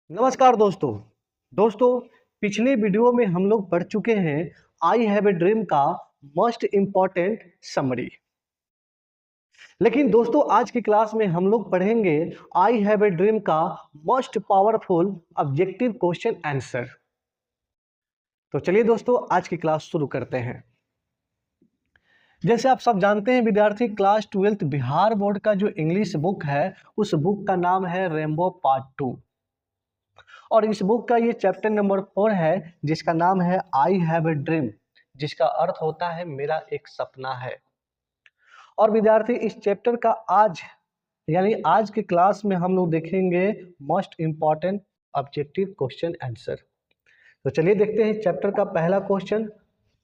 नमस्कार दोस्तों। पिछले वीडियो में हम लोग पढ़ चुके हैं आई हैव ए ड्रीम का मोस्ट इम्पॉर्टेंट समरी। लेकिन दोस्तों आज की क्लास में हम लोग पढ़ेंगे आई हैव ए ड्रीम का most powerful objective question answer. तो चलिए दोस्तों आज की क्लास शुरू करते हैं। जैसे आप सब जानते हैं विद्यार्थी, क्लास 12 बिहार बोर्ड का जो इंग्लिश बुक है उस बुक का नाम है रेनबो पार्ट 2 और इस बुक का ये चैप्टर नंबर 4 है जिसका नाम है आई हैव ए ड्रीम, जिसका अर्थ होता है मेरा एक सपना है। और विद्यार्थी इस चैप्टर का आज की क्लास में हम लोग देखेंगे most important objective question answer. तो चलिए देखते हैं चैप्टर का पहला क्वेश्चन।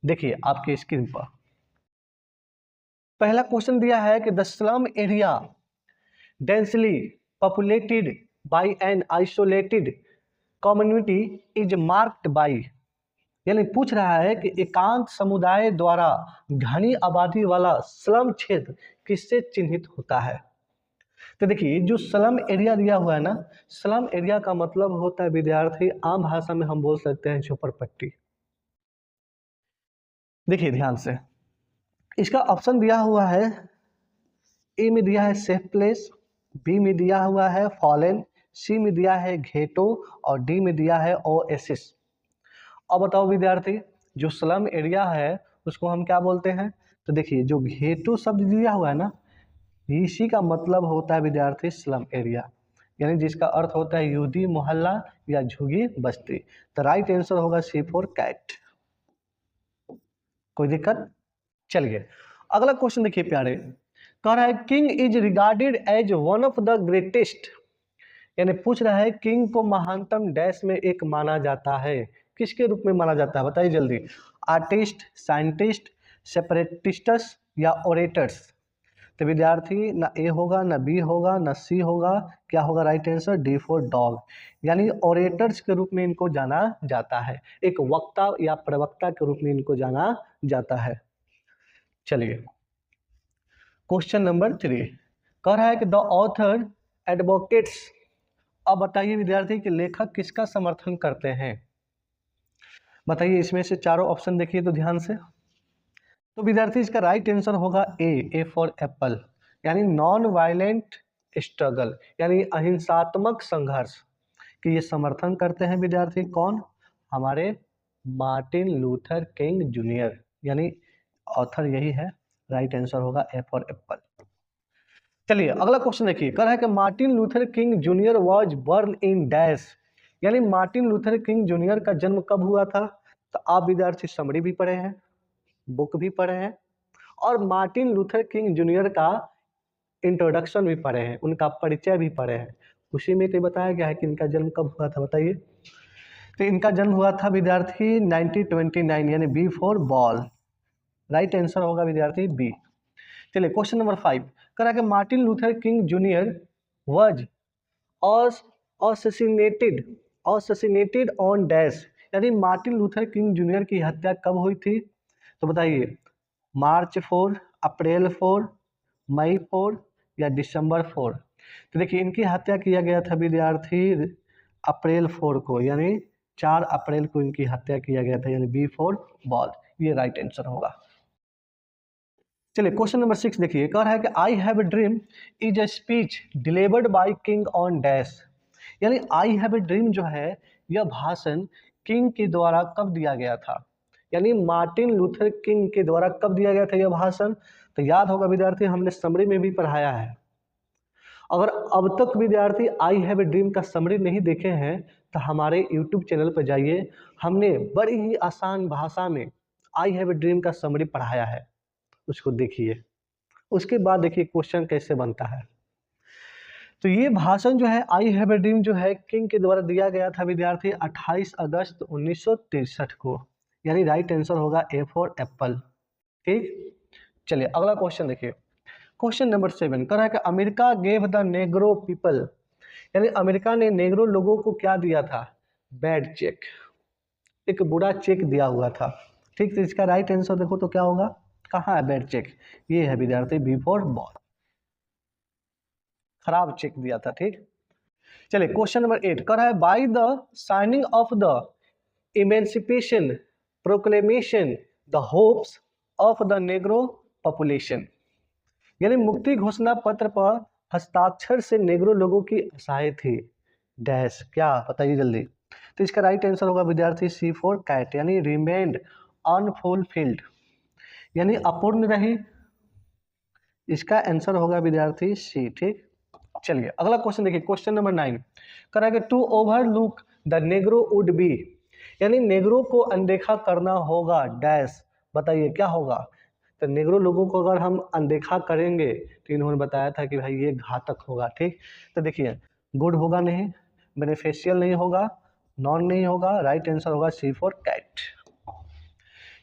देखिए आपके स्क्रीन पर पहला क्वेश्चन दिया है कि the slum area densely populated by an isolated community is marked by, यानी पूछ रहा है कि एकांत समुदाय द्वारा घनी आबादी वाला स्लम क्षेत्र किससे चिन्हित होता है। तो देखिए जो स्लम एरिया दिया हुआ है ना, स्लम एरिया का मतलब होता है विद्यार्थी, आम भाषा में हम बोल सकते हैं झोपड़पट्टी। देखिए ध्यान से, इसका ऑप्शन दिया हुआ है, ए में दिया है सेफ प्लेस, बी में दिया हुआ है फॉलेन, सी में दिया है घेटो और डी में दिया है ओएसिस। अब बताओ विद्यार्थी, जो स्लम एरिया है उसको हम क्या बोलते हैं। तो देखिए जो घेटो शब्द दिया हुआ है ना, इसी का मतलब होता है विद्यार्थी स्लम एरिया, यानी जिसका अर्थ होता है यहूदी मोहल्ला या झुग्गी बस्ती। तो राइट आंसर होगा सी फॉर कैट। कोई दिक्कत? चलिए अगला क्वेश्चन देखिए प्यारे, कह रहा है king is regarded as one of the greatest, यानी पूछ रहा है किंग को महानतम डैश में एक माना जाता है। किसके रूप में माना जाता है बताइए जल्दी। आर्टिस्ट, साइंटिस्ट, सेपरेटिस्टस या ओरेटर्स। तो विद्यार्थी ना ए होगा ना बी होगा ना सी होगा, क्या होगा right answer D for dog, यानी ओरेटर्स के रूप में इनको जाना जाता है, एक वक्ता या प्रवक्ता के रूप में इनको जाना जाता है। चलिए क्वेश्चन नंबर 3 कह रहा है कि द ऑथर एडवोकेट्स, अब बताइए विद्यार्थी कि लेखक किसका समर्थन करते हैं। बताइए इसमें से चारों ऑप्शन देखिए तो ध्यान से। तो विद्यार्थी इसका राइट आंसर होगा ए फॉर एप्पल, यानी नॉन वायलेंट स्ट्रगल, यानी अहिंसात्मक संघर्ष कि ये समर्थन करते हैं विद्यार्थी। कौन? हमारे मार्टिन लूथर किंग जूनियर, यानी ऑथर यही है। राइट आंसर होगा ए फॉर एप्पल। चलिए अगला क्वेश्चन देखिए, कह रहा है कि Martin Luther king junior was born in dash, यानी मार्टिन लूथर किंग जूनियर का जन्म कब हुआ था। तो आप विद्यार्थी समरी भी पढ़े हैं, बुक भी पढ़े हैं और मार्टिन लूथर किंग जूनियर का इंट्रोडक्शन भी पढ़े हैं, उनका परिचय भी पढ़े हैं। उसी में तो बताया गया है कि इनका जन्म कब हुआ था बताइए। तो इनका जन्म हुआ था विद्यार्थी 1929, यानी B for ball. Right answer होगा विद्यार्थी बी। चलिए क्वेश्चन नंबर 5 कह रहा है कि Martin Luther king junior was assassinated on dash, यानी मार्टिन लूथर किंग जूनियर की हत्या कब हुई थी। तो बताइए मार्च 4, अप्रैल 4, मई 4 या दिसंबर 4। तो देखिए इनकी हत्या किया गया था विद्यार्थी अप्रैल 4 को, यानी 4 अप्रैल को इनकी हत्या किया गया था, यानी बी फॉर बॉल, ये राइट आंसर होगा। चलिए क्वेश्चन नंबर 6 देखिए, कह रहा है कि I have a dream is a speech delivered by king on dash, यानी आई हैव ए ड्रीम जो है यह भाषण किंग के द्वारा कब दिया गया था, यानी मार्टिन लूथर किंग के द्वारा कब दिया गया था यह भाषण। तो याद होगा विद्यार्थी हमने समरी में भी पढ़ाया है। अगर अब तक विद्यार्थी आई हैव ए ड्रीम का समरी नहीं देखे हैं तो हमारे यूट्यूब चैनल पर जाइए, हमने बड़ी ही आसान भाषा में आई हैव ए ड्रीम का समरी पढ़ाया है, उसको देखिए। उसके बाद देखिए क्वेश्चन कैसे बनता है। तो ये भाषण जो है आई हैव ए ड्रीम जो है किंग के द्वारा दिया गया था विद्यार्थी 28 अगस्त 1963 को, यानी राइट आंसर होगा ए फॉर एप्पल। ठीक, चलिए अगला क्वेश्चन देखिए। क्वेश्चन नंबर 7 कह रहा है कि America gave the negro people, यानी अमेरिका ने नेग्रो लोगों को क्या दिया था, बैड चेक, एक बुरा चेक दिया हुआ था। ठीक, तो इसका राइट आंसर देखो तो क्या होगा, कहाँ है बैड चेक, ये है विद्यार्थी बी फॉर बॉल, खराब चेक दिया था। ठीक, चलिए क्वेश्चन नंबर 8 कर रहा है by the signing off the emancipation proclamation the hopes of the Negro population, यानी मुक्ति घोषणा पत्र पर हस्ताक्षर से नेग्रो लोगों की आशाएं थी डैश, क्या बताइए जल्दी। तो इसका राइट आंसर होगा विद्यार्थी सी फॉर कैट, यानी रिमेन्ड अनफुलफिल्ड, यानी अपूर्ण रही। इसका आंसर होगा विद्यार्थी सी। ठीक, चलिए अगला क्वेश्चन देखिए, क्वेश्चन नंबर 9 करेंगे to overlook the negro would be, यानी नेग्रो को अनदेखा करना होगा डैश, बताइए क्या होगा। तो नेग्रो लोगों को अगर हम अनदेखा करेंगे तो इन्होंने बताया था कि भाई ये घातक होगा। ठीक, तो देखिए गुड होगा नहीं, बेनिफिशियल नहीं होगा, नॉन नहीं होगा, राइट आंसर होगा सी फॉर कैट।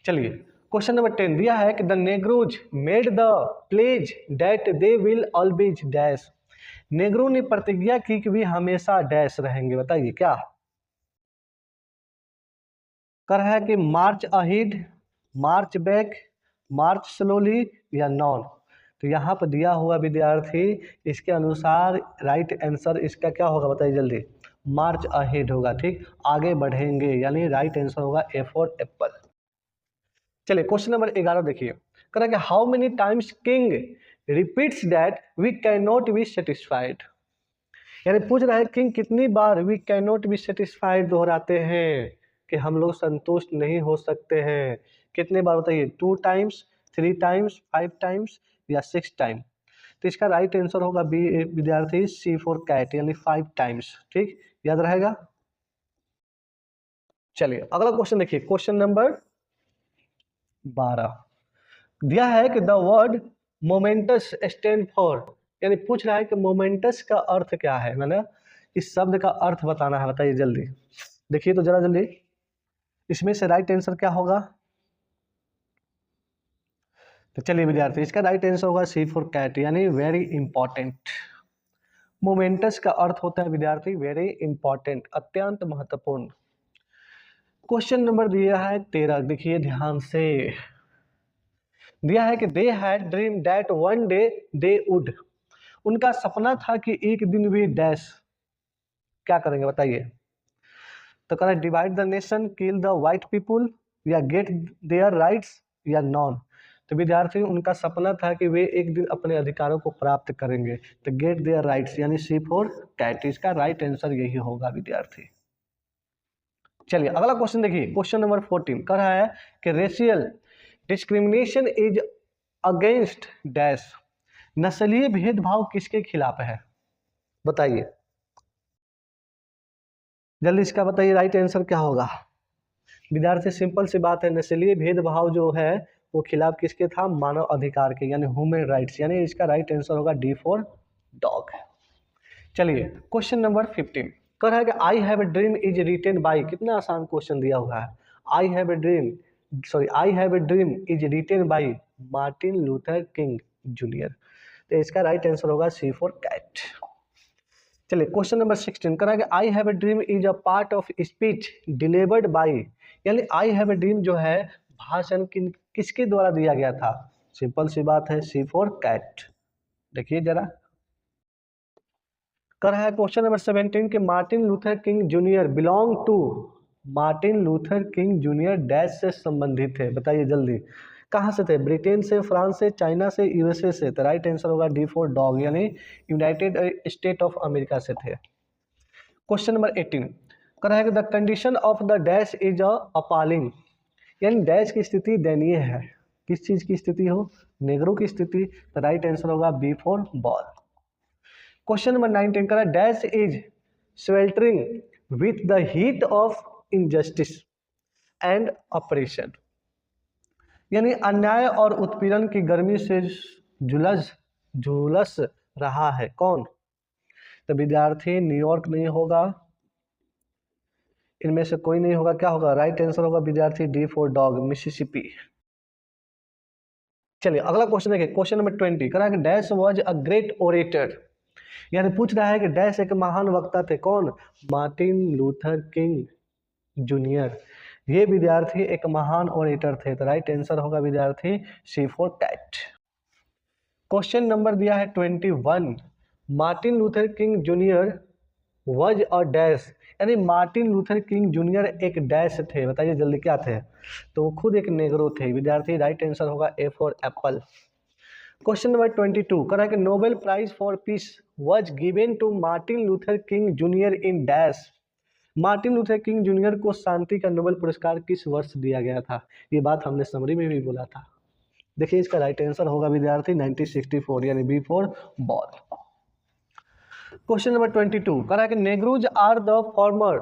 चलिए क्वेश्चन नंबर 10 दिया है कि the negroes made the pledge that they will always dash, negro ने प्रतिज्ञा की कि वे हमेशा डैश रहेंगे, बताइए क्या। कर है कि मार्च अहेड, मार्च बैक, मार्च स्लोली या नॉन। तो यहाँ पर दिया हुआ विद्यार्थी इसके अनुसार राइट आंसर इसका क्या होगा बताइए जल्दी, मार्च अहेड होगा। ठीक, आगे बढ़ेंगे, यानी राइट आंसर होगा ए फॉर एप्पल। चलिए क्वेश्चन नंबर 11 देखिए, कह कि how many times king repeats that we can not be satisfied, यानी पूछ रहा है किंग कितनी बार we can not be satisfied दोहराते हैं कि हम लोग संतुष्ट नहीं हो सकते हैं। कितने बार बताइए, 2 टाइम्स, 3 टाइम्स, 5 टाइम्स या 6 टाइम। तो इसका राइट आंसर होगा बी विद्यार्थी सी फॉर कैट, यानी 5 टाइम्स। ठीक, याद रहेगा। चलिए अगला क्वेश्चन देखिए, क्वेश्चन नंबर 12 दिया है कि the word moments stand for, यानी पूछ रहा है कि मोमेंटस का अर्थ क्या है, मैंने इस शब्द का अर्थ बताना है, बताइए जल्दी। देखिए तो जरा जल्दी, इसमें से राइट आंसर क्या होगा। तो चलिए विद्यार्थी इसका राइट आंसर होगा सी फॉर कैट, यानी वेरी इंपॉर्टेंट। मोमेंटस का अर्थ होता है विद्यार्थी वेरी इंपॉर्टेंट, अत्यंत महत्वपूर्ण। क्वेश्चन नंबर दिया है 13, देखिए ध्यान से, दिया है कि they had dream that one day they would, उनका सपना था कि एक दिन वे डैश क्या करेंगे बताइए। तो कह रहा है divide the nation, kill the white people या गेट देयर राइट्स या नॉन। तो विद्यार्थी उनका सपना था कि वे एक दिन अपने अधिकारों को प्राप्त करेंगे, तो गेट देयर राइट्स यानी सी फॉर कैट, इसका राइट आंसर यही होगा विद्यार्थी। चलिए अगला क्वेश्चन देखिए, क्वेश्चन नंबर 14 कह रहा है कि racial discrimination is against dash, नस्लीय भेदभाव किसके खिलाफ है बताइए जल्दी, इसका बताइए राइट आंसर क्या होगा। विद्यार्थी सिंपल सी बात है, नस्लीय भेदभाव जो है वो खिलाफ किसके था, मानव अधिकार के, यानी ह्यूमन राइट्स, यानी इसका राइट आंसर होगा डी फॉर डॉग। चलिए क्वेश्चन नंबर 15 कह रहा है कि I have a dream is written by, कितना आसान क्वेश्चन दिया हुआ है। I have a dream is written by Martin Luther king junior, तो इसका राइट आंसर होगा सी फॉर कैट। चलिए क्वेश्चन नंबर 16 कह रहा है कि I have a dream is a part of speech delivered by, यानी आई हैव ए ड्रीम जो है भाषण किसके द्वारा दिया गया था, सिंपल सी बात है सी फॉर कैट। देखिए जरा कर रहा है क्वेश्चन नंबर 17 के Martin Luther king Junior belong to, Martin Luther king Junior dash से संबंधित है, बताइए जल्दी कहाँ से थे, ब्रिटेन से, फ्रांस से, चाइना से, यूएसए से। तो राइट आंसर होगा डी फॉर डॉग, यानी यूनाइटेड स्टेट ऑफ अमेरिका से थे। क्वेश्चन नंबर 18 कर रहा है कि the condition of the dash is appalling, यानी डैश की स्थिति दयनीय है, किस चीज की स्थिति हो, नेग्रो की स्थिति। तो राइट आंसर होगा B for ball. Question number 19 करा dash is sweltering with the heat of injustice and oppression, यानी अन्याय और उत्पीड़न की गर्मी से झुलस रहा है कौन। तो विद्यार्थी न्यूयॉर्क नहीं होगा, इनमें से कोई नहीं होगा, क्या होगा राइट आंसर होगा विद्यार्थी डी फॉर डॉग मिसिसिपी। चलिए अगला क्वेश्चन देखिए, क्वेश्चन नंबर 20 करा कि dash was a great orator, यानी पूछ रहा है कि डैश एक महान वक्ता थे कौन, मार्टिन लूथर किंग जूनियर, ये विद्यार्थी एक महान ओरेटर थे। तो राइट आंसर होगा विद्यार्थी सी फॉर कैट। क्वेश्चन नंबर दिया है 21 मार्टिन लूथर किंग जूनियर वज और डैश, यानी मार्टिन लूथर किंग जूनियर एक डैश थे, बताइए जल्दी क्या थे? तो वो खुद एक नेग्रो थे विद्यार्थी। राइट आंसर होगा A for apple. Question number 22 कह रहा है कि Nobel prize for peace was given to Martin Luther king Junior in dash. मार्टिन लूथर किंग जूनियर को शांति का नोबेल पुरस्कार किस वर्ष दिया गया था? ये बात हमने समरी में भी बोला था। देखिए इसका राइट आंसर होगा विद्यार्थी 1964, यानी B for ball. Question number 22 कह रहा है कि negroes are the former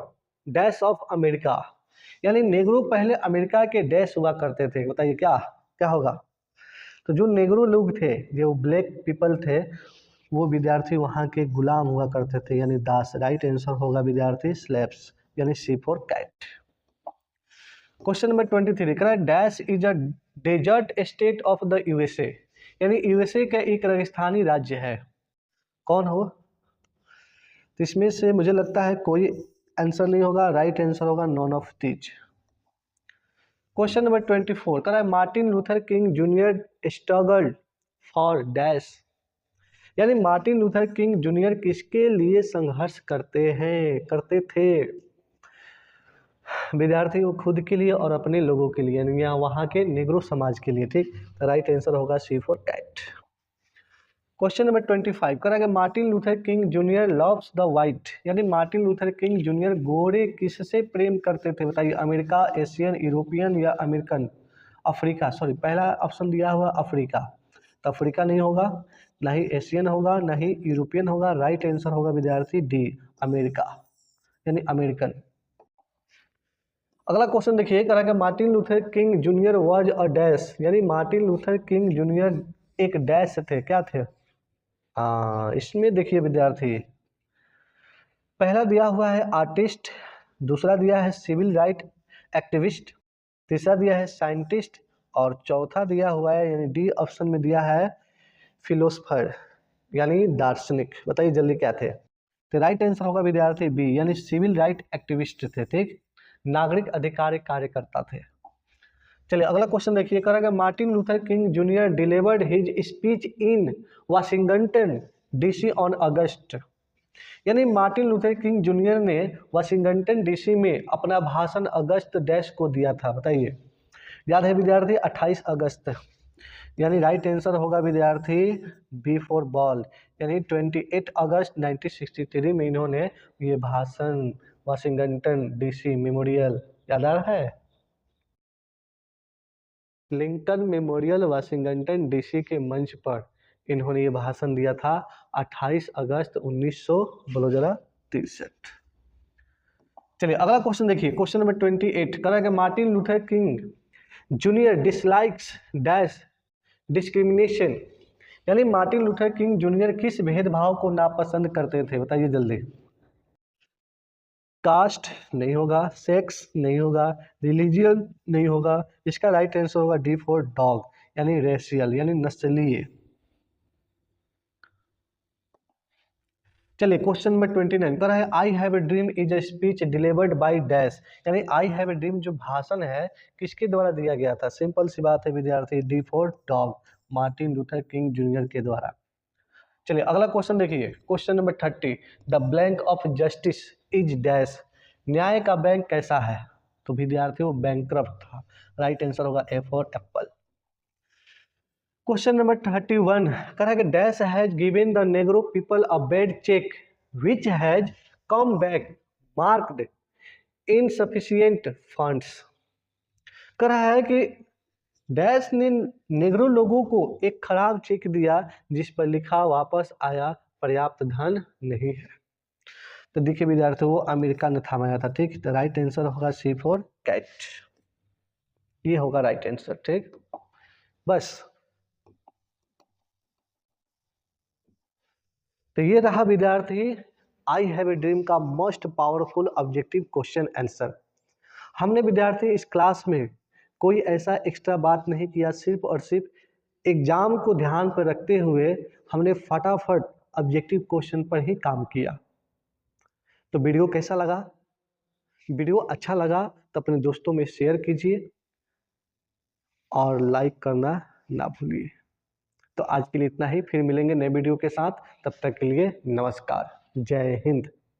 dash of America, यानी नेग्रो पहले अमेरिका के डैश हुआ करते थे, बताइए क्या क्या होगा? तो जो नेग्रो लोग थे, जो ब्लैक पीपल थे, वो विद्यार्थी वहाँ के गुलाम हुआ करते थे, यानी दास। राइट आंसर होगा विद्यार्थी स्लेव्स, यानी C for cat. Question number 23 कह रहा है dash is a desert state of the USA, यानी यूएसए का एक रेगिस्तानी राज्य है, कौन हो? तो इसमें से मुझे लगता है कोई आंसर नहीं होगा। राइट आंसर होगा none of these. Question number 24 कह रहा है Martin Luther king junior struggled for dash, यानी मार्टिन लूथर किंग जूनियर किसके लिए संघर्ष करते थे? विद्यार्थी वो खुद के लिए और अपने लोगों के लिए, यानी यहाँ वहाँ के नेग्रो समाज के लिए। ठीक, राइट आंसर होगा C for cat. Question number 25 कह रहा है Martin Luther king junior loves the white, यानी मार्टिन लूथर किंग जूनियर गोरे किससे प्रेम करते थे? बताइए, अमेरिका, एशियन, यूरोपियन या अमेरिकन? अफ्रीका, सॉरी पहला ऑप्शन दिया हुआ अफ्रीका, तो अफ्रीका नहीं होगा, ना ही एशियन होगा, ना ही यूरोपियन होगा। राइट आंसर होगा विद्यार्थी डी अमेरिका, यानी अमेरिकन। अगला क्वेश्चन देखिए, कह रहा है Martin Luther king junior was a dash, यानी मार्टिन लूथर किंग जूनियर एक डैश थे, क्या थे? हाँ, इसमें देखिए विद्यार्थी, पहला दिया हुआ है आर्टिस्ट, दूसरा दिया है सिविल राइट एक्टिविस्ट, तीसरा दिया है साइंटिस्ट, और चौथा दिया हुआ है, यानी डी ऑप्शन में दिया है फिलोसफर, यानी दार्शनिक। बताइए जल्दी क्या थे? तो राइट आंसर होगा विद्यार्थी बी, यानी सिविल राइट एक्टिविस्ट थे। ठीक, नागरिक अधिकार कार्यकर्ता थे। चलिए अगला क्वेश्चन देखिए, करेगा Martin Luther king junior delivered his speech in Washington DC on August, यानी मार्टिन लूथर किंग जूनियर ने वाशिंगटन डीसी में अपना भाषण अगस्त डैश को दिया था, बताइए। याद है विद्यार्थी 28 अगस्त, यानी राइट आंसर होगा विद्यार्थी बी फॉर बॉल, यानी 28 अगस्त 1963 में इन्होंने ये भाषण वाशिंगटन डीसी मेमोरियल, याद आ रहा है, लिंकन मेमोरियल वाशिंगटन डीसी के मंच पर इन्होंने ये भाषण दिया था 28 अगस्त 1900 बोलो जरा 63। चलिए अगला क्वेश्चन देखिए, क्वेश्चन नंबर 28 कह रहा है कि Martin Luther king junior dislikes dash discrimination, यानी मार्टिन लूथर किंग जूनियर किस भेदभाव को नापसंद करते थे? बताइए जल्दी। कास्ट नहीं होगा, सेक्स नहीं होगा, रिलीजियन नहीं होगा, इसका राइट आंसर होगा डी फॉर डॉग, यानी रेशियल, यानी नस्लीय। चलिए क्वेश्चन नंबर 29 कह रहा है I have a dream is a speech delivered by dash, यानी आई हैव ए ड्रीम जो भाषण है किसके द्वारा दिया गया था? सिंपल सी बात है विद्यार्थी, D for dog, Martin Luther king junior के द्वारा। चलिए अगला क्वेश्चन देखिए, question number 30 the blank of justice is dash, न्याय का बैंक कैसा है? तो विद्यार्थी वो बैंकक्रप्ट था। राइट आंसर होगा A for apple. Question number 31 कह रहा है कि dash has given the negro people a bad cheque which has come back marked insufficient funds, कह रहा है कि डैश ने नेग्रो लोगों को एक खराब चेक दिया जिस पर लिखा वापस आया पर्याप्त धन नहीं है। तो देखिए विद्यार्थी वो अमेरिका ने थमाया था। ठीक, तो राइट आंसर होगा सी फॉर कैट, ये होगा राइट आंसर। ठीक, बस तो ये रहा विद्यार्थी आई हैव ए ड्रीम का most powerful objective question answer. हमने विद्यार्थी इस क्लास में कोई ऐसा एक्स्ट्रा बात नहीं किया, सिर्फ और सिर्फ एग्जाम को ध्यान पर रखते हुए हमने फटाफट ऑब्जेक्टिव क्वेश्चन पर ही काम किया। तो वीडियो कैसा लगा? वीडियो अच्छा लगा तो अपने दोस्तों में शेयर कीजिए और लाइक करना ना भूलिए। तो आज के लिए इतना ही, फिर मिलेंगे नए वीडियो के साथ, तब तक के लिए नमस्कार, जय हिंद।